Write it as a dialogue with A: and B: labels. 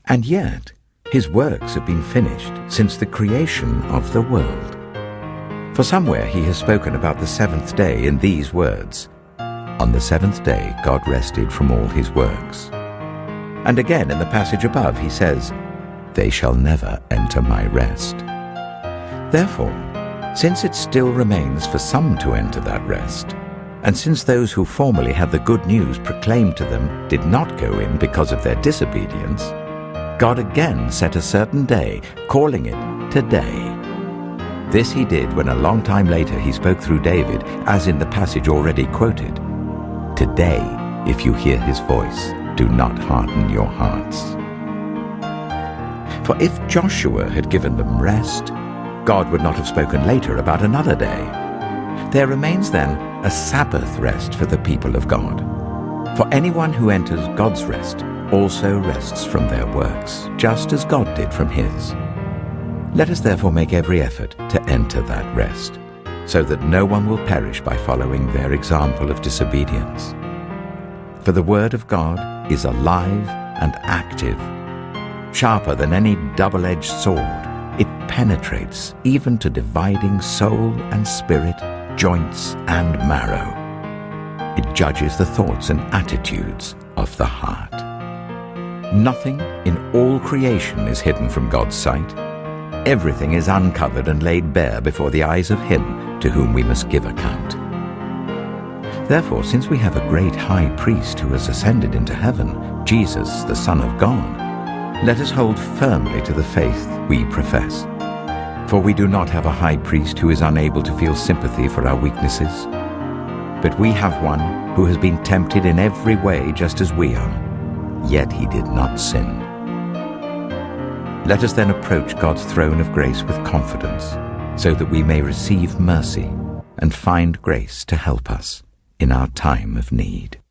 A: And yet, his works have been finished since the creation of the world. For somewhere he has spoken about the seventh day in these words, "On the seventh day God rested from all his works." And again in the passage above he says, "They shall never enter my rest." Therefore, since it still remains for some to enter that rest, and since those who formerly had the good news proclaimed to them did not go in because of their disobedience, God again set a certain day, calling it Today. This he did when a long time later he spoke through David, as in the passage already quoted, "Today, if you hear his voice, do not harden your hearts." For if Joshua had given them rest, God would not have spoken later about another day. There remains then a Sabbath rest for the people of God. For anyone who enters God's rest also rests from their works, just as God did from his. Let us therefore make every effort to enter that rest, so that no one will perish by following their example of disobedience. For the word of God is alive and active, sharper than any double-edged sword. It penetrates even to dividing soul and spirit, joints and marrow. It judges the thoughts and attitudes of the heart. Nothing in all creation is hidden from God's sight. Everything is uncovered and laid bare before the eyes of him to whom we must give account. Therefore, since we have a great high priest who has ascended into heaven, Jesus, the Son of God, let us hold firmly to the faith we profess. For we do not have a high priest who is unable to feel sympathy for our weaknesses, but we have one who has been tempted in every way just as we are, yet he did not sin. Let us then approach God's throne of grace with confidence, so that we may receive mercy and find grace to help us in our time of need.